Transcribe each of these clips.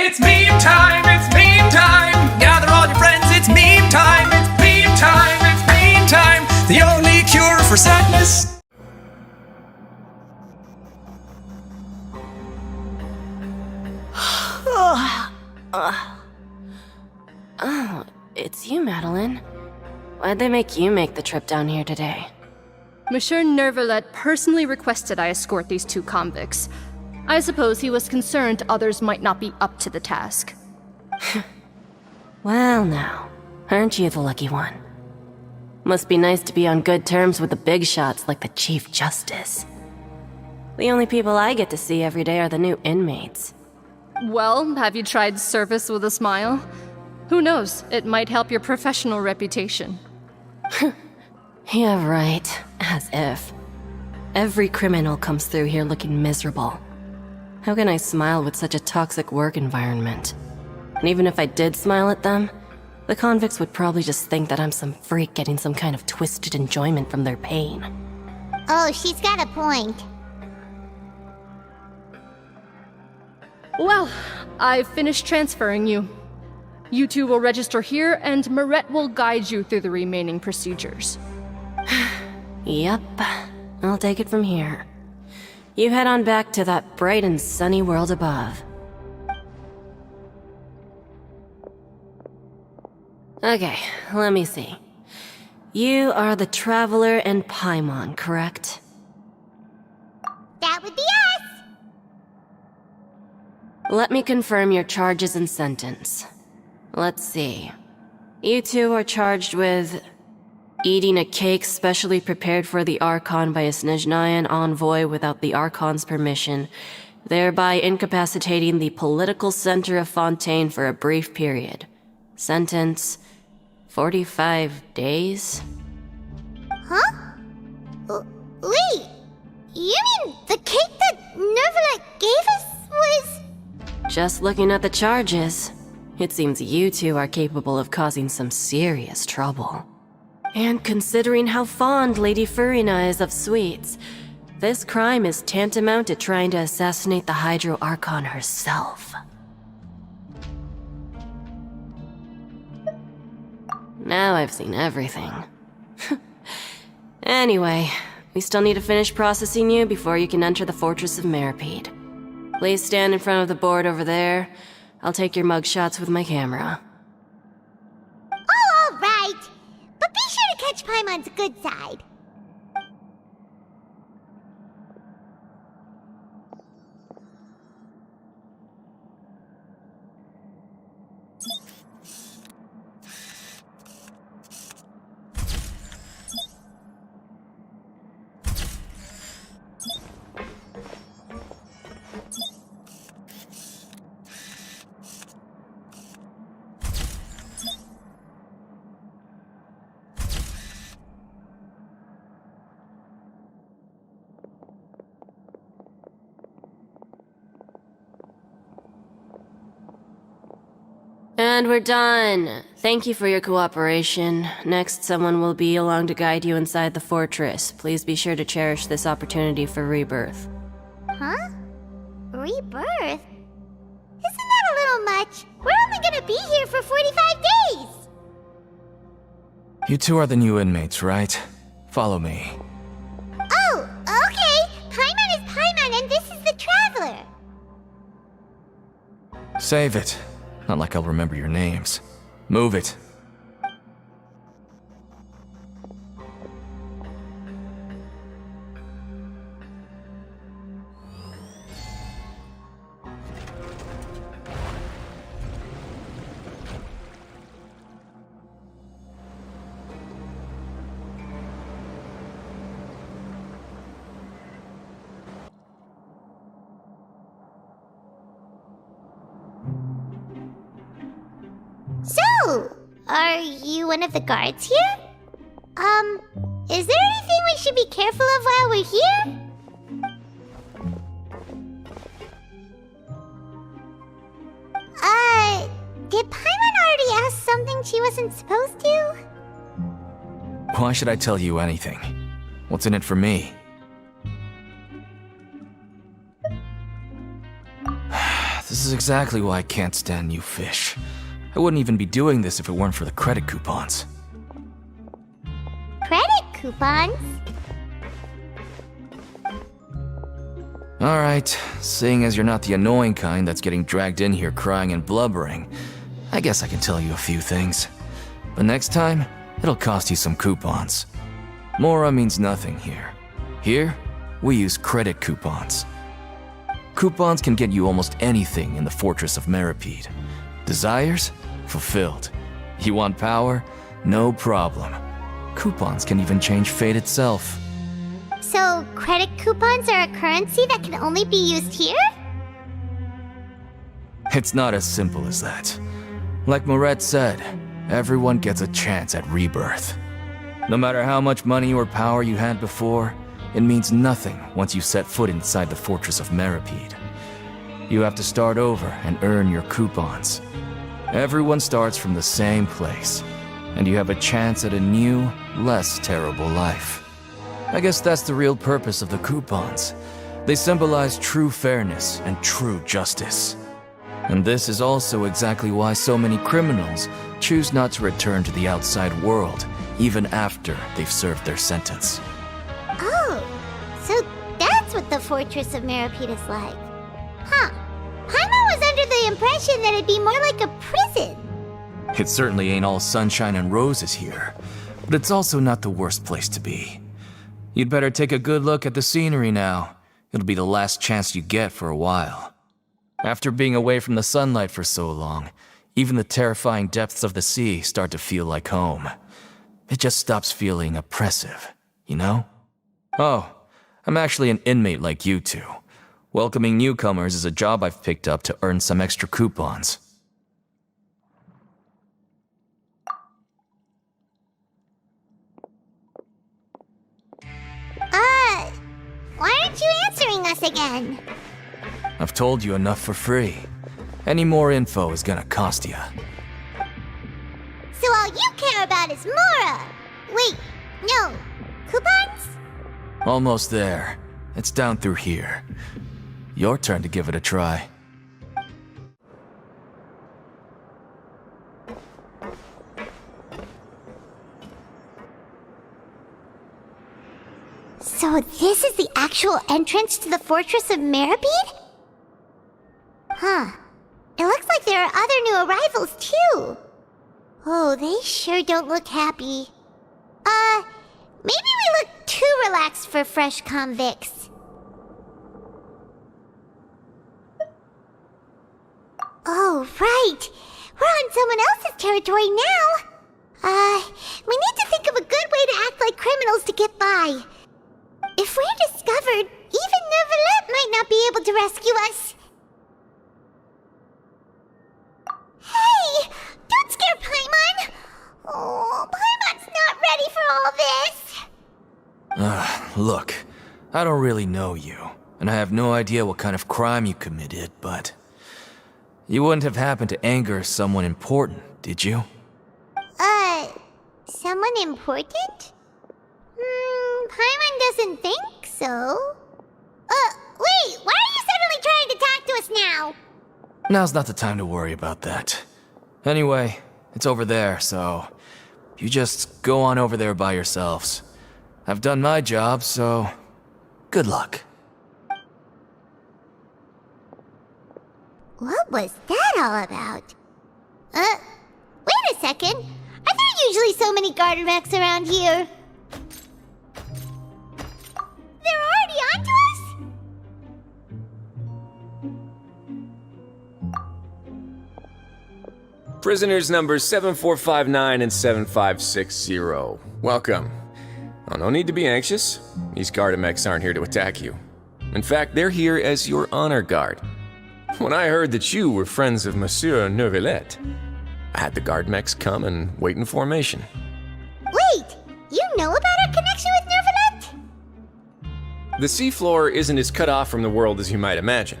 It's meme time, it's meme time. Gather all your friends, it's meme time. It's meme time, it's meme time. The only cure for sadness. Oh, it's you, Madeline. Why'd they make you make the trip down here today? Monsieur Nervalet personally requested I escort these two convicts. I suppose he was concerned others might not be up to the task. Well now, aren't you the lucky one? Must be nice to be on good terms with the big shots like the Chief Justice. The only people I get to see every day are the new inmates. Well, have you tried service with a smile? Who knows, it might help your professional reputation. Yeah, right. As if. Every criminal comes through here looking miserable. How can I smile with such a toxic work environment? And even if I did smile at them, the convicts would probably just think that I'm some freak getting some kind of twisted enjoyment from their pain. Oh, she's got a point. Well, I've finished transferring you. You two will register here, and Marette will guide you through the remaining procedures. Yep, I'll take it from here. You head on back to that bright and sunny world above. Okay, let me see. You are the Traveler and Paimon, correct? That would be us! Let me confirm your charges and sentence. Let's see. You two are charged with eating a cake specially prepared for the Archon by a Snezhnayan envoy without the Archon's permission, thereby incapacitating the political center of Fontaine for a brief period. Sentence: 45 days? Huh? Wait, you mean the cake that Nervalet gave us was... Just looking at the charges, it seems you two are capable of causing some serious trouble. And considering how fond Lady Furina is of sweets, this crime is tantamount to trying to assassinate the Hydro Archon herself. Now I've seen everything. Anyway, we still need to finish processing you before you can enter the Fortress of Meripede. Please stand in front of the board over there. I'll take your mugshots with my camera. Oh, all right. But be sure to catch Paimon's good side. And we're done. Thank you for your cooperation. Next, someone will be along to guide you inside the fortress. Please be sure to cherish this opportunity for rebirth. Huh? Rebirth? Isn't that a little much? We're only gonna be here for 45 days! You two are the new inmates, right? Follow me. Oh, okay! Paimon is Paimon and this is the Traveler! Save it. Not like I'll remember your names. Move it. So, are you one of the guards here? Is there anything we should be careful of while we're here? Did Paimon already ask something she wasn't supposed to? Why should I tell you anything? What's in it for me? This is is exactly why I can't stand new fish. I wouldn't even be doing this if it weren't for the credit coupons. Credit coupons? Alright, seeing as you're not the annoying kind that's getting dragged in here crying and blubbering, I guess I can tell you a few things. But next time, it'll cost you some coupons. Mora means nothing here. Here, we use credit coupons. Coupons can get you almost anything in the Fortress of Meripede. Desires? Fulfilled. You want power? No problem. Coupons can even change fate itself. So, credit coupons are a currency that can only be used here? It's not as simple as that. Like Moret said, everyone gets a chance at rebirth. No matter how much money or power you had before, it means nothing once you set foot inside the Fortress of Meripede. You have to start over and earn your coupons. Everyone starts from the same place, and you have a chance at a new, less terrible life. I guess that's the real purpose of the coupons. They symbolize true fairness and true justice. And this is also exactly why so many criminals choose not to return to the outside world, even after they've served their sentence. Oh, so that's what the Fortress of Meripede is like. Huh. Paimon was under the impression that it'd be more like a prison. It certainly ain't all sunshine and roses here, but it's also not the worst place to be. You'd better take a good look at the scenery now. It'll be the last chance you get for a while. After being away from the sunlight for so long, even the terrifying depths of the sea start to feel like home. It just stops feeling oppressive, you know? Oh, I'm actually an inmate like you two. Welcoming newcomers is a job I've picked up to earn some extra coupons. Why aren't you answering us again? I've told you enough for free. Any more info is gonna cost you. So all you care about is Mora! Wait, no. Coupons? Almost there. It's down through here. Your turn to give it a try. So this is the actual entrance to the Fortress of Meripede? Huh. It looks like there are other new arrivals, too. Oh, they sure don't look happy. Maybe we look too relaxed for fresh convicts. Oh, right. We're on someone else's territory now. We need to think of a good way to act like criminals to get by. If we're discovered, even Neuvillette might not be able to rescue us. Hey! Don't scare Paimon! Oh, Paimon's not ready for all this! Look, I don't really know you, and I have no idea what kind of crime you committed, but... You wouldn't have happened to anger someone important, did you? Someone important? Paimon doesn't think so. Wait, why are you suddenly trying to talk to us now? Now's not the time to worry about that. Anyway, it's over there, so... You just go on over there by yourselves. I've done my job, so... Good luck. What was that all about? Wait a second. Are there usually so many garden wrecks around here? They're already onto us? Prisoners numbers 7459 and 7560. Welcome. Oh, no need to be anxious. These Gardamex aren't here to attack you. In fact, they're here as your honor guard. When I heard that you were friends of Monsieur Neuvillette, I had the Gardamex come and wait in formation. Wait, you know about our connection with Neuvillette? The seafloor isn't as cut off from the world as you might imagine.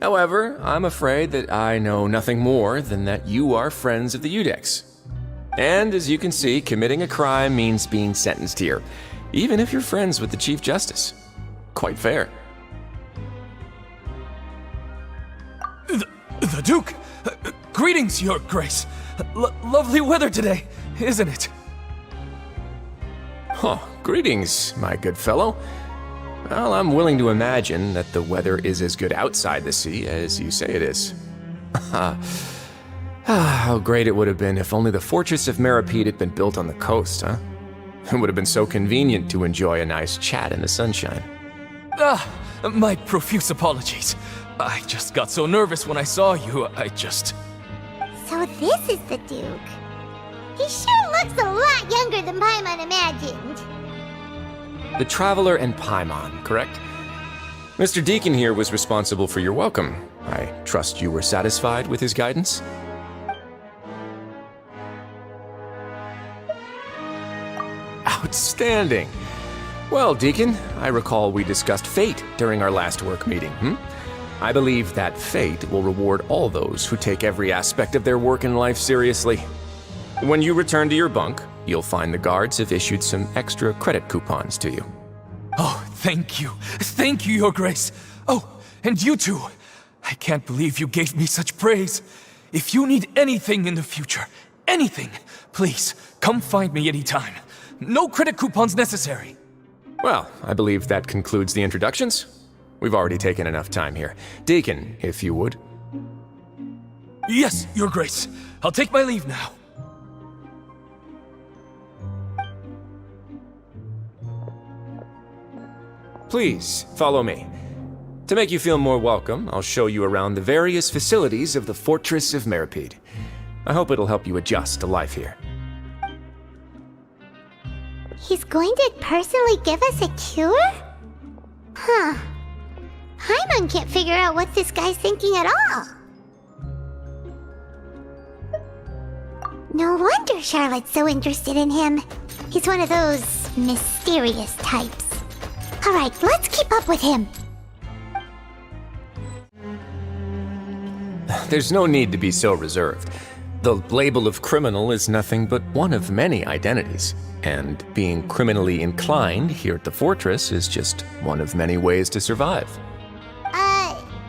However, I'm afraid that I know nothing more than that you are friends of the Udex. And as you can see, committing a crime means being sentenced here, even if you're friends with the Chief Justice. Quite fair. The Duke! Greetings, Your Grace. Lovely weather today, isn't it? Huh, greetings, my good fellow. Well, I'm willing to imagine that the weather is as good outside the sea as you say it is. How great it would have been if only the Fortress of Meripede had been built on the coast, huh? It would have been so convenient to enjoy a nice chat in the sunshine. My profuse apologies. I just got so nervous when I saw you, So this is the Duke. He sure looks a lot younger than Paimon imagined. The Traveler and Paimon, correct? Mr. Deacon here was responsible for your welcome. I trust you were satisfied with his guidance? Outstanding! Well, Deacon, I recall we discussed fate during our last work meeting, I believe that fate will reward all those who take every aspect of their work in life seriously. When you return to your bunk, you'll find the guards have issued some extra credit coupons to you. Oh, thank you. Thank you, Your Grace. Oh, and you too. I can't believe you gave me such praise. If you need anything in the future, anything, please, come find me anytime. No credit coupons necessary. Well, I believe that concludes the introductions. We've already taken enough time here. Deacon, if you would. Yes, Your Grace. I'll take my leave now. Please, follow me. To make you feel more welcome, I'll show you around the various facilities of the Fortress of Meripede. I hope it'll help you adjust to life here. He's going to personally give us a cure? Huh. Paimon can't figure out what this guy's thinking at all. No wonder Charlotte's so interested in him. He's one of those mysterious types. Alright, let's keep up with him. There's no need to be so reserved. The label of criminal is nothing but one of many identities, and being criminally inclined here at the Fortress is just one of many ways to survive.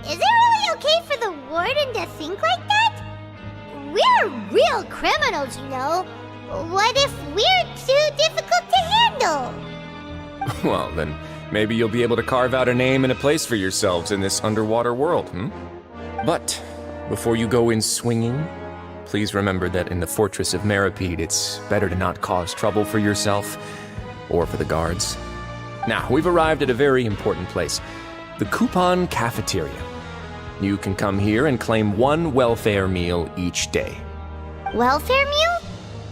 Is it really okay for the warden to think like that? We're real criminals, you know. What if we're too difficult to handle? Well, then maybe you'll be able to carve out a name and a place for yourselves in this underwater world, But before you go in swinging, please remember that in the Fortress of Meripede, it's better to not cause trouble for yourself or for the guards. Now, we've arrived at a very important place, the Coupon Cafeteria. You can come here and claim one welfare meal each day. Welfare meal?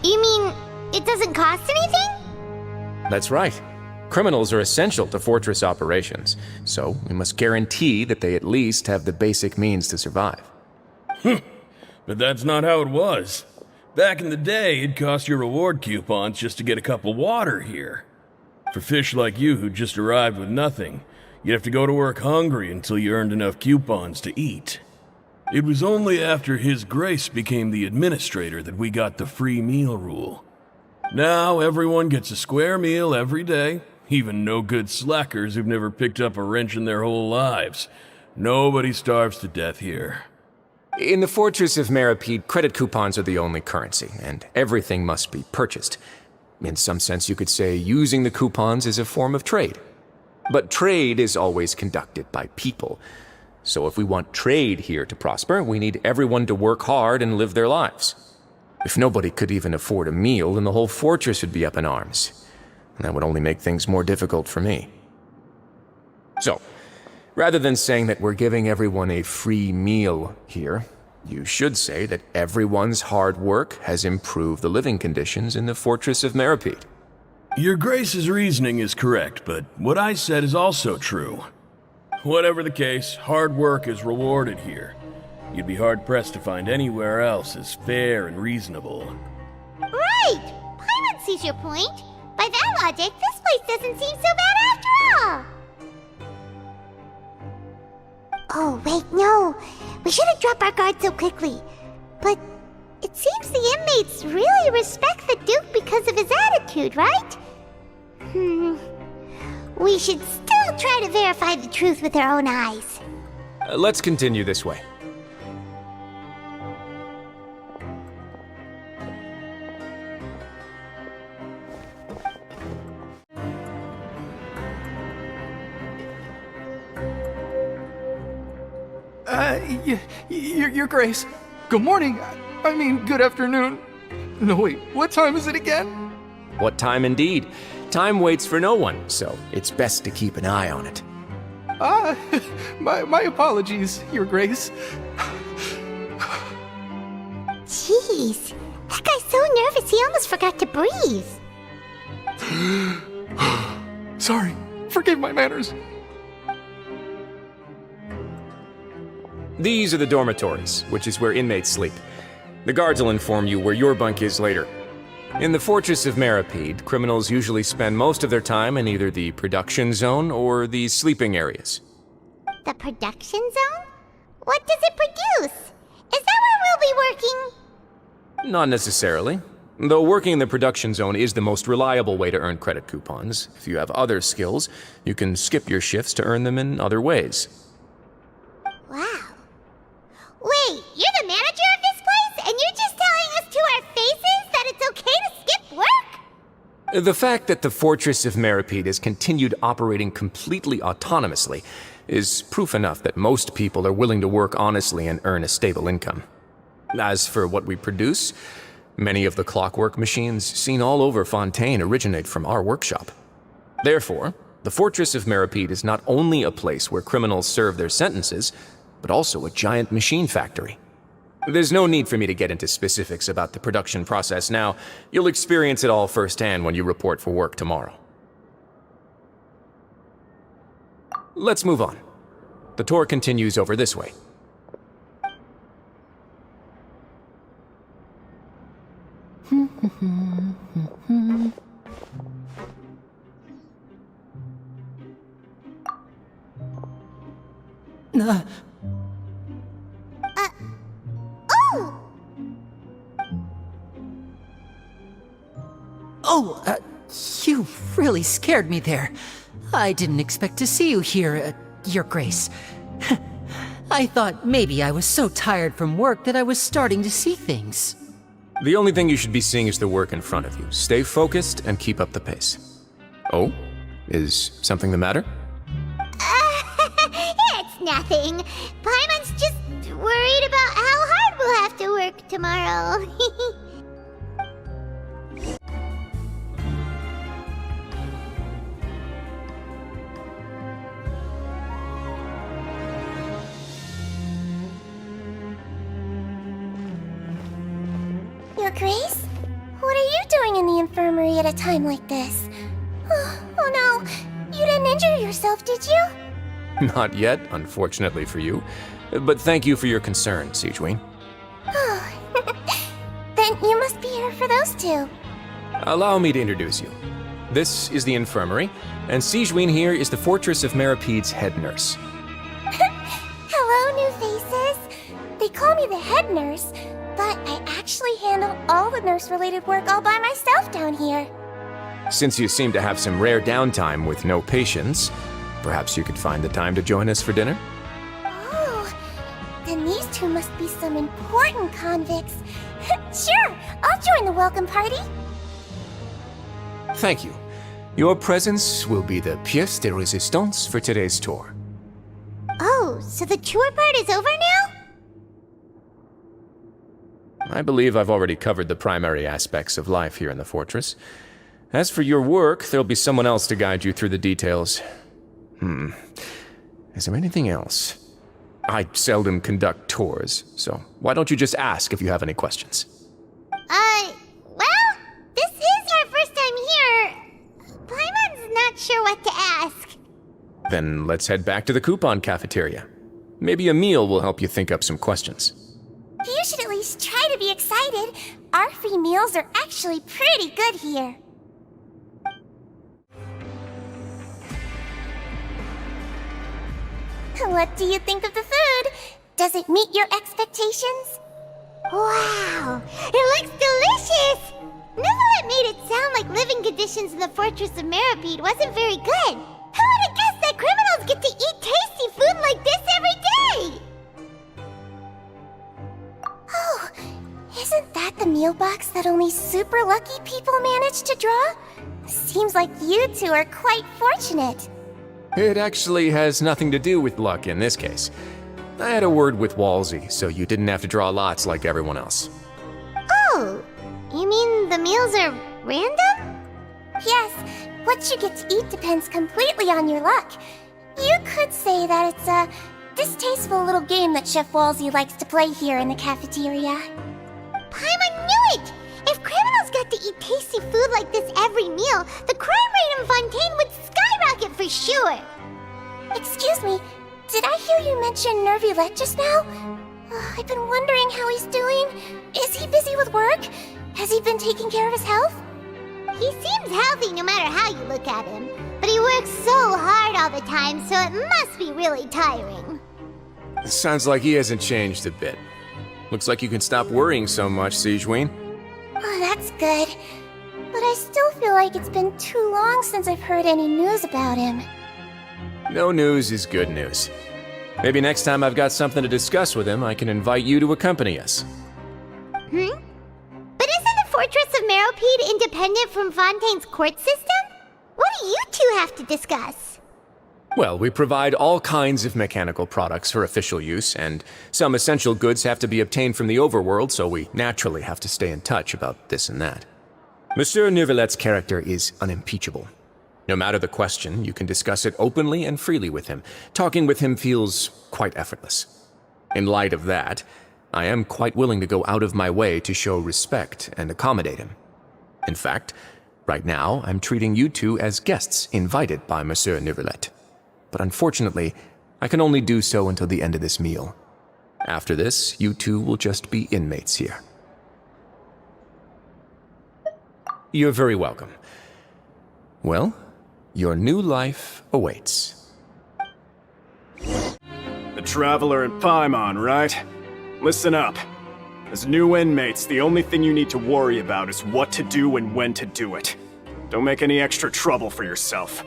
You mean it doesn't cost anything? That's right. Criminals are essential to Fortress operations, so we must guarantee that they at least have the basic means to survive. But that's not how it was. Back in the day, it cost your reward coupons just to get a cup of water here. For fish like you who just arrived with nothing, you'd have to go to work hungry until you earned enough coupons to eat. It was only after His Grace became the administrator that we got the free meal rule. Now everyone gets a square meal every day, even no-good slackers who've never picked up a wrench in their whole lives. Nobody starves to death here. In the Fortress of Meripede, credit coupons are the only currency, and everything must be purchased. In some sense, you could say using the coupons is a form of trade. But trade is always conducted by people. So if we want trade here to prosper, we need everyone to work hard and live their lives. If nobody could even afford a meal, then the whole fortress would be up in arms. And that would only make things more difficult for me. So, rather than saying that we're giving everyone a free meal here, you should say that everyone's hard work has improved the living conditions in the Fortress of Meripede. Your Grace's reasoning is correct, but what I said is also true. Whatever the case, hard work is rewarded here. You'd be hard-pressed to find anywhere else as fair and reasonable. Right! Paimon sees your point. By that logic, this place doesn't seem so bad after all. Oh, wait, no. We shouldn't drop our guard so quickly. But it seems the inmates really respect the Duke because of his attitude, right? We should still try to verify the truth with our own eyes. Let's continue this way. Your Grace. Good morning. I mean, good afternoon. No, wait, what time is it again? What time indeed? Time waits for no one, so it's best to keep an eye on it. My apologies, Your Grace. Jeez, that guy's so nervous he almost forgot to breathe. Sorry, forgive my manners. These are the dormitories, which is where inmates sleep. The guards will inform you where your bunk is later. In the Fortress of Meripede, criminals usually spend most of their time in either the production zone or the sleeping areas. The production zone? What does it produce? Is that where we'll be working? Not necessarily. Though working in the production zone is the most reliable way to earn credit coupons, if you have other skills, you can skip your shifts to earn them in other ways. Wow. Wait, you're the manager of this place, and you're just telling us to our faces that it's okay to skip work? The fact that the Fortress of Meripede has continued operating completely autonomously is proof enough that most people are willing to work honestly and earn a stable income. As for what we produce, many of the clockwork machines seen all over Fontaine originate from our workshop. Therefore, the Fortress of Meripede is not only a place where criminals serve their sentences, but also a giant machine factory. There's no need for me to get into specifics about the production process now. You'll experience it all firsthand when you report for work tomorrow. Let's move on. The tour continues over this way. You really scared me there. I didn't expect to see you here, Your Grace. I thought maybe I was so tired from work that I was starting to see things. The only thing you should be seeing is the work in front of you. Stay focused and keep up the pace. Oh? Is something the matter? It's nothing. Paimon's just worried about how hard we'll have to work tomorrow. Your Grace? What are you doing in the infirmary at a time like this? Oh no, you didn't injure yourself, did you? Not yet, unfortunately for you. But thank you for your concern, Sigewin. Then you must be here for those two. Allow me to introduce you. This is the infirmary, and Sigewin here is the Fortress of Meripede's head nurse. Hello, new faces. They call me the head nurse, but I actually handle all the nurse-related work all by myself down here. Since you seem to have some rare downtime with no patients, perhaps you could find the time to join us for dinner? Oh, then these two must be some important convicts. Sure, I'll join the welcome party. Thank you. Your presence will be the pièce de résistance for today's tour. Oh, so the tour part is over now? I believe I've already covered the primary aspects of life here in the fortress. As for your work, there'll be someone else to guide you through the details. Is there anything else? I seldom conduct tours, so why don't you just ask if you have any questions? Well, this is our first time here. Paimon's not sure what to ask. Then let's head back to the coupon cafeteria. Maybe a meal will help you think up some questions. You should at least try to be excited. Our free meals are actually pretty good here. What do you think of the food? Does it meet your expectations? Wow, it looks delicious! Neverlet made it sound like living conditions in the Fortress of Meripede wasn't very good. Who would have guessed that criminals get to eat tasty food like this every day? Oh, isn't that the meal box that only super lucky people manage to draw? Seems like you two are quite fortunate. It actually has nothing to do with luck in this case. I had a word with Walsey, so you didn't have to draw lots like everyone else. Oh, you mean the meals are random? Yes, what you get to eat depends completely on your luck. You could say that it's a distasteful little game that Chef Walsey likes to play here in the cafeteria. Paimon knew it! If criminals got to eat tasty food like this every meal, the crime rate in Fontaine would skyrocket for sure! Excuse me, did I hear you mention Nervulette just now? I've been wondering how he's doing. Is he busy with work? Has he been taking care of his health? He seems healthy no matter how you look at him, but he works so hard all the time, so it must be really tiring. Sounds like he hasn't changed a bit. Looks like you can stop worrying so much, Sigewinne. Oh, that's good. But I still feel like it's been too long since I've heard any news about him. No news is good news. Maybe next time I've got something to discuss with him, I can invite you to accompany us. But isn't the Fortress of Meropide independent from Fontaine's court system? What do you two have to discuss? Well, we provide all kinds of mechanical products for official use, and some essential goods have to be obtained from the overworld, so we naturally have to stay in touch about this and that. Monsieur Nervulette's character is unimpeachable. No matter the question, you can discuss it openly and freely with him. Talking with him feels quite effortless. In light of that, I am quite willing to go out of my way to show respect and accommodate him. In fact, right now, I'm treating you two as guests invited by Monsieur Nervulette. But unfortunately, I can only do so until the end of this meal. After this, you two will just be inmates here. You're very welcome. Well, your new life awaits. The Traveler and Paimon, right? Listen up. As new inmates, the only thing you need to worry about is what to do and when to do it. Don't make any extra trouble for yourself.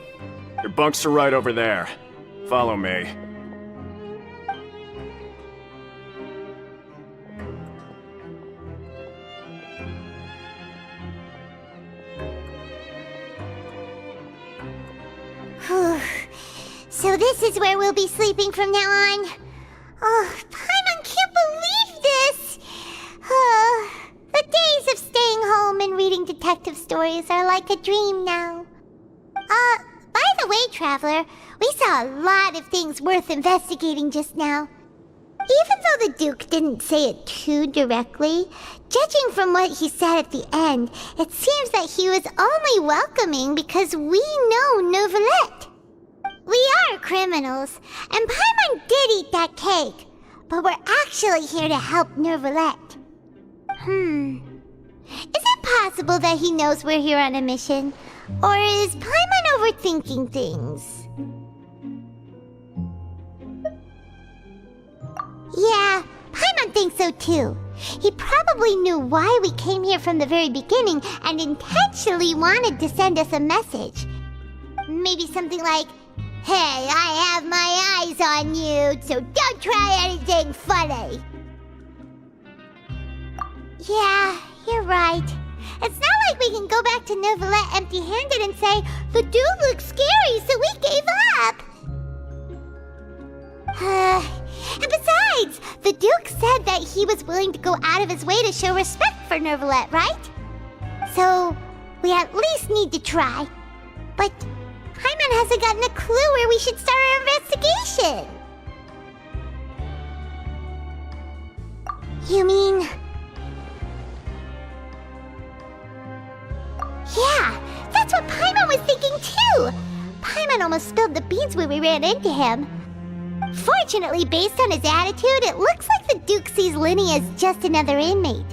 Your bunks are right over there. Follow me. So this is where we'll be sleeping from now on. Oh, Paimon can't believe this! The days of staying home and reading detective stories are like a dream now. By the way, Traveler, we saw a lot of things worth investigating just now. Even though the Duke didn't say it too directly, judging from what he said at the end, it seems that he was only welcoming because we know Nervulette. We are criminals, and Paimon did eat that cake, but we're actually here to help Nervulette. Is it possible that he knows we're here on a mission? Or is Paimon overthinking things? Yeah, Paimon thinks so too. He probably knew why we came here from the very beginning and intentionally wanted to send us a message. Maybe something like, "Hey, I have my eyes on you, so don't try anything funny." Yeah, you're right. It's not like we can go back to Nervulette empty-handed and say, "The dude looks scary, so we gave up." And besides, the Duke said that he was willing to go out of his way to show respect for Nervulette, right? So, we at least need to try. But Paimon hasn't gotten a clue where we should start our investigation. You mean... Yeah, that's what Paimon was thinking too! Paimon almost spilled the beans when we ran into him. Fortunately, based on his attitude, it looks like the Duke sees Linny as just another inmate.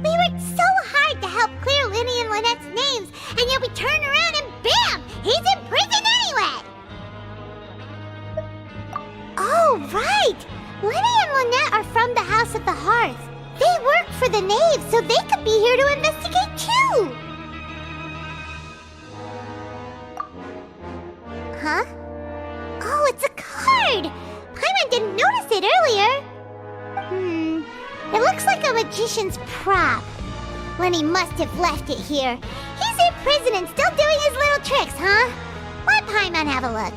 We worked so hard to help clear Linny and Lynette's names, and yet we turn around and bam! He's in prison anyway! Oh, right! Linny and Lynette are from the House of the Hearth. They work for the Knave, so they could be here to investigate too! Huh? Oh, it's a card! Paimon didn't notice it earlier. It looks like a magician's prop. Lenny must have left it here. He's in prison and still doing his little tricks, huh? Let Paimon have a look.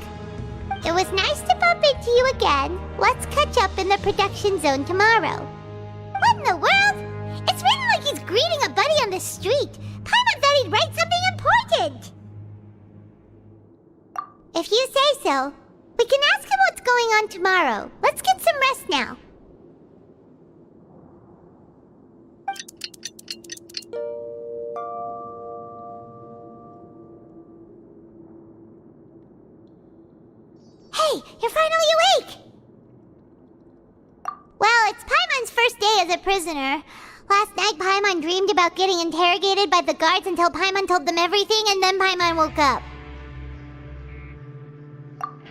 It was nice to bump bump into you again, let's catch up in the production zone tomorrow. What in the world? It's written like he's greeting a buddy on the street. Paimon thought he'd write something important. If you say so, we can ask him what's going on tomorrow. Let's get some rest now. Hey, you're finally awake! Well, it's Paimon's first day as a prisoner. Last night, Paimon dreamed about getting interrogated by the guards until Paimon told them everything, and then Paimon woke up.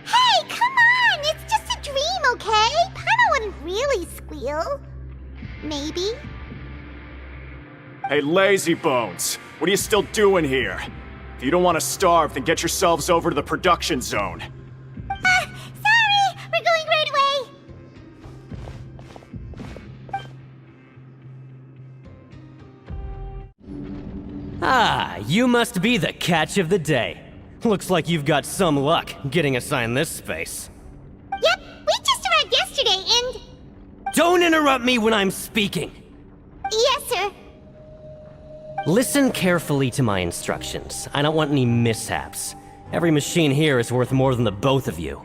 Hey, come on! It's just a dream, okay? Paimon wouldn't really squeal. Maybe. Hey, lazy bones! What are you still doing here? If you don't want to starve, then get yourselves over to the production zone. Sorry! We're going right away! Ah, you must be the catch of the day. Looks like you've got some luck getting assigned this space. Yep, we just arrived yesterday and... Don't interrupt me when I'm speaking! Yes, sir. Listen carefully to my instructions. I don't want any mishaps. Every machine here is worth more than the both of you.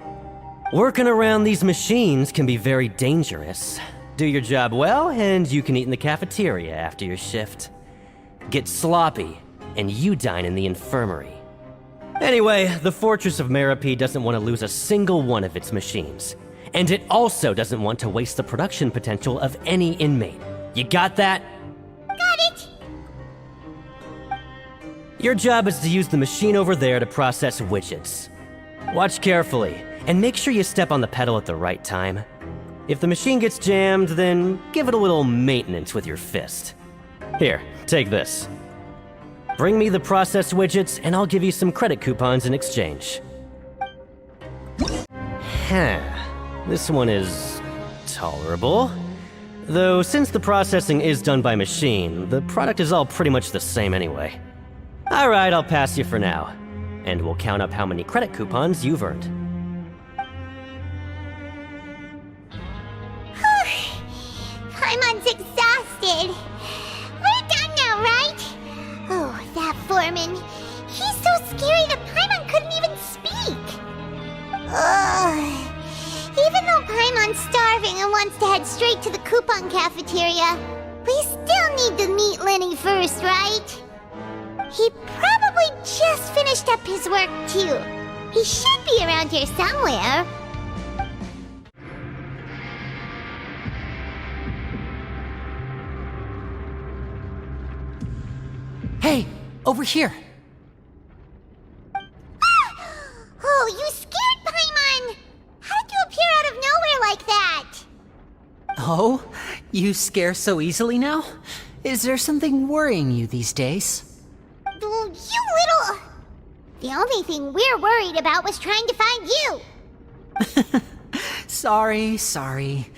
Working around these machines can be very dangerous. Do your job well, and you can eat in the cafeteria after your shift. Get sloppy, and you dine in the infirmary. Anyway, the Fortress of Meropide doesn't want to lose a single one of its machines. And it also doesn't want to waste the production potential of any inmate. You got that? Got it! Your job is to use the machine over there to process widgets. Watch carefully, and make sure you step on the pedal at the right time. If the machine gets jammed, then give it a little maintenance with your fist. Here, take this. Bring me the processed widgets, and I'll give you some credit coupons in exchange. This one is tolerable. Though since the processing is done by machine, the product is all pretty much the same anyway. Alright, I'll pass you for now. And we'll count up how many credit coupons you've earned. Paimon's exhausted. We're done now, right? Oh, that foreman. He's so scary that Paimon couldn't even speak. Ugh. Even though Paimon's starving and wants to head straight to the coupon cafeteria, we still need to meet Lenny first, right? He probably just finished up his work, too. He should be around here somewhere. Hey, over here. Oh, you scared Paimon! How did you appear out of nowhere like that? Oh, you scare so easily now? Is there something worrying you these days? You little... The only thing we're worried about was trying to find you. Sorry.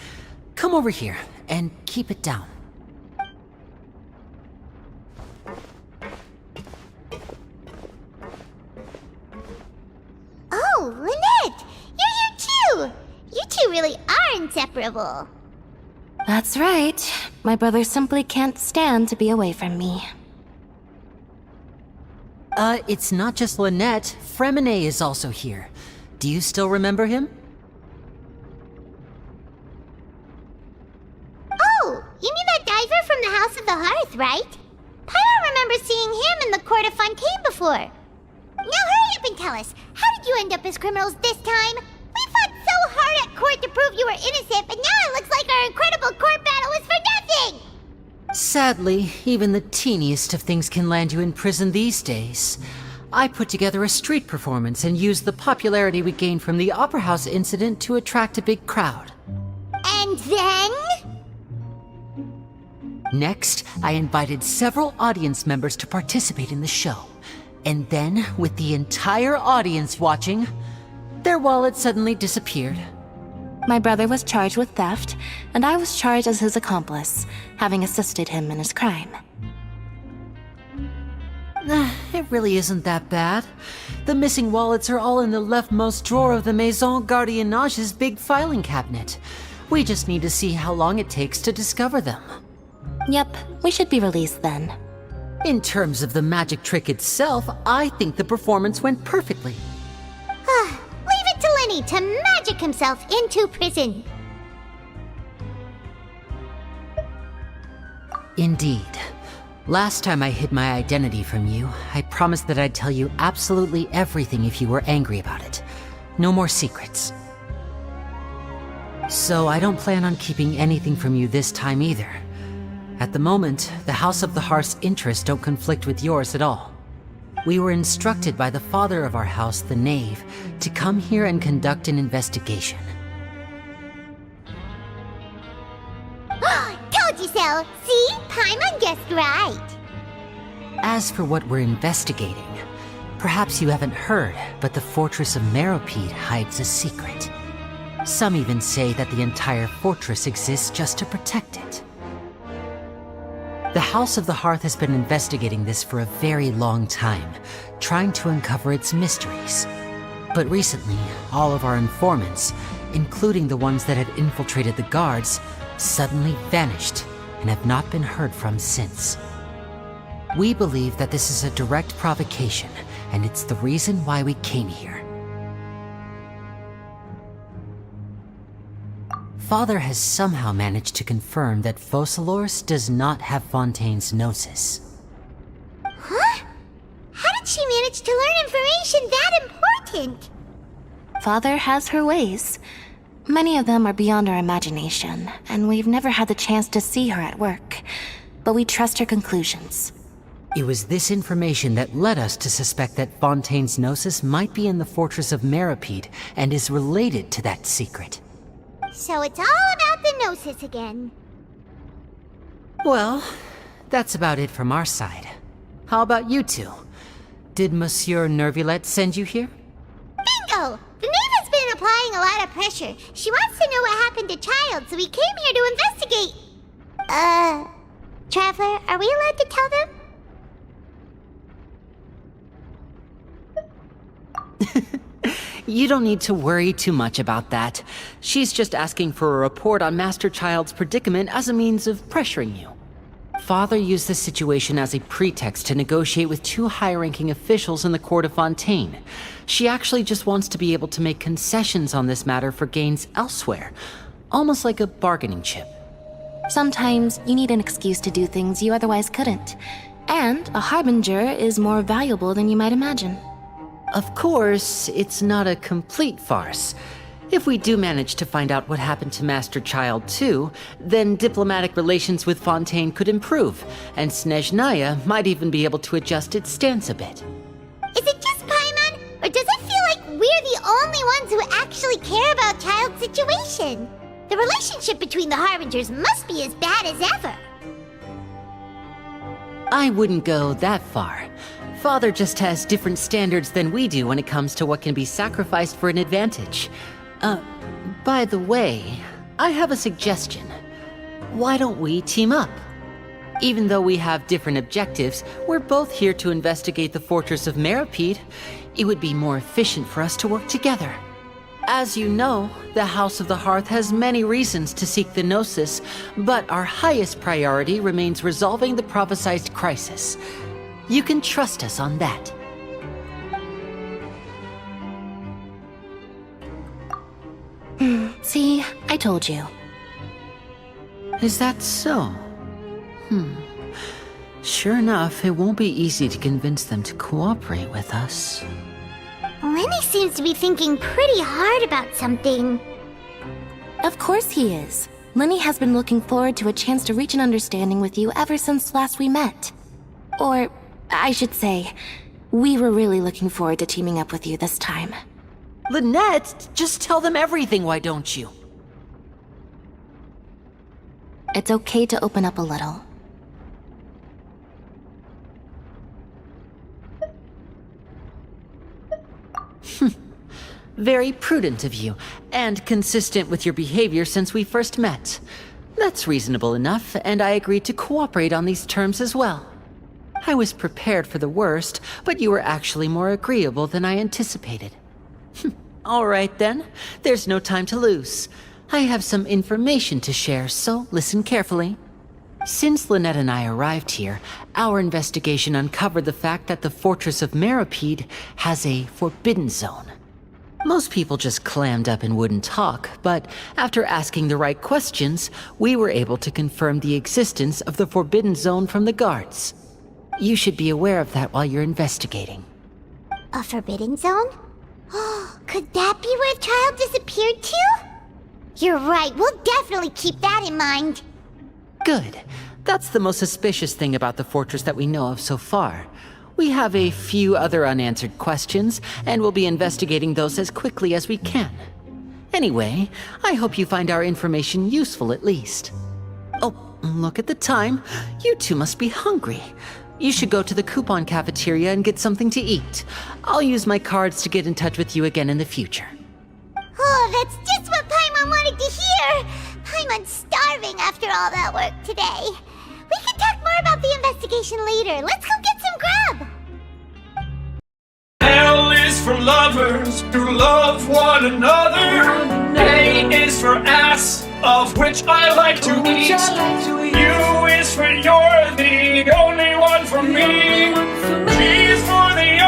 Come over here and keep it down. Oh, Lynette! You're here too! You two really are inseparable. That's right. My brother simply can't stand to be away from me. It's not just Lynette. Fremine is also here. Do you still remember him? Oh, you mean that diver from the House of the Hearth, right? Pyro remembers seeing him in the court of Fontaine before. Now hurry up and tell us, how did you end up as criminals this time? We fought so hard at court to prove you were innocent, but now it looks like our incredible court battle was for nothing! Sadly, even the teeniest of things can land you in prison these days. I put together a street performance and used the popularity we gained from the Opera House incident to attract a big crowd. And then? Next, I invited several audience members to participate in the show. And then, with the entire audience watching, their wallet suddenly disappeared. My brother was charged with theft, and I was charged as his accomplice, having assisted him in his crime. It really isn't that bad. The missing wallets are all in the leftmost drawer of the Maison Gardiennage's big filing cabinet. We just need to see how long it takes to discover them. Yep, we should be released then. In terms of the magic trick itself, I think the performance went perfectly. Leave it to Lenny to magic himself into prison. Indeed. Last time I hid my identity from you, I promised that I'd tell you absolutely everything if you were angry about it. No more secrets. So I don't plan on keeping anything from you this time either. At the moment, the House of the Hearth's interests don't conflict with yours at all. We were instructed by the father of our house, the Knave, to come here and conduct an investigation. Told you so! See? Paimon guessed right. As for what we're investigating, perhaps you haven't heard, but the fortress of Meropide hides a secret. Some even say that the entire fortress exists just to protect it. The House of the Hearth has been investigating this for a very long time, trying to uncover its mysteries. But recently, all of our informants, including the ones that had infiltrated the guards, suddenly vanished and have not been heard from since. We believe that this is a direct provocation, and it's the reason why we came here. Father has somehow managed to confirm that Focalors does not have Fontaine's gnosis. Huh? How did she manage to learn information that important? Father has her ways. Many of them are beyond our imagination, and we've never had the chance to see her at work. But we trust her conclusions. It was this information that led us to suspect that Fontaine's gnosis might be in the fortress of Meropide and is related to that secret. So it's all about the Gnosis again. Well, that's about it from our side. How about you two? Did Monsieur Nervulette send you here? Bingo! The Knave has been applying a lot of pressure. She wants to know what happened to Child, so we came here to investigate. Traveler, are we allowed to tell them? You don't need to worry too much about that. She's just asking for a report on Master Child's predicament as a means of pressuring you. Father used the situation as a pretext to negotiate with two high-ranking officials in the court of Fontaine. She actually just wants to be able to make concessions on this matter for gains elsewhere, almost like a bargaining chip. Sometimes you need an excuse to do things you otherwise couldn't. And a harbinger is more valuable than you might imagine. Of course, it's not a complete farce. If we do manage to find out what happened to Master Child too, then diplomatic relations with Fontaine could improve, and Snezhnaya might even be able to adjust its stance a bit. Is it just Paimon, or does it feel like we're the only ones who actually care about Child's situation? The relationship between the Harbingers must be as bad as ever. I wouldn't go that far. Father just has different standards than we do when it comes to what can be sacrificed for an advantage. By the way, I have a suggestion. Why don't we team up? Even though we have different objectives, we're both here to investigate the fortress of Meropide. It would be more efficient for us to work together. As you know, the House of the Hearth has many reasons to seek the Gnosis, but our highest priority remains resolving the prophesized crisis. You can trust us on that. See, I told you. Is that so? Sure enough, it won't be easy to convince them to cooperate with us. Lenny seems to be thinking pretty hard about something. Of course he is. Lenny has been looking forward to a chance to reach an understanding with you ever since last we met. Or, I should say, we were really looking forward to teaming up with you this time. Lynette, just tell them everything, why don't you? It's okay to open up a little. Very prudent of you, and consistent with your behavior since we first met. That's reasonable enough, and I agree to cooperate on these terms as well. I was prepared for the worst, but you were actually more agreeable than I anticipated. All right then, there's no time to lose. I have some information to share, so listen carefully. Since Lynette and I arrived here, our investigation uncovered the fact that the Fortress of Meripede has a forbidden zone. Most people just clammed up and wouldn't talk, but after asking the right questions, we were able to confirm the existence of the forbidden zone from the guards. You should be aware of that while you're investigating. A forbidden zone? Could that be where the child disappeared to? You're right, we'll definitely keep that in mind. Good. That's the most suspicious thing about the fortress that we know of so far. We have a few other unanswered questions, and we'll be investigating those as quickly as we can. Anyway, I hope you find our information useful at least. Oh, look at the time. You two must be hungry. You should go to the coupon cafeteria and get something to eat. I'll use my cards to get in touch with you again in the future. Oh, that's just what Paimon wanted to hear! Paimon's starving after all that work today. We can talk more about the investigation later. Let's go get some grub! L is for lovers who love one another. A is for ass, of which I like to eat. U is for you're the only one for me. G is for the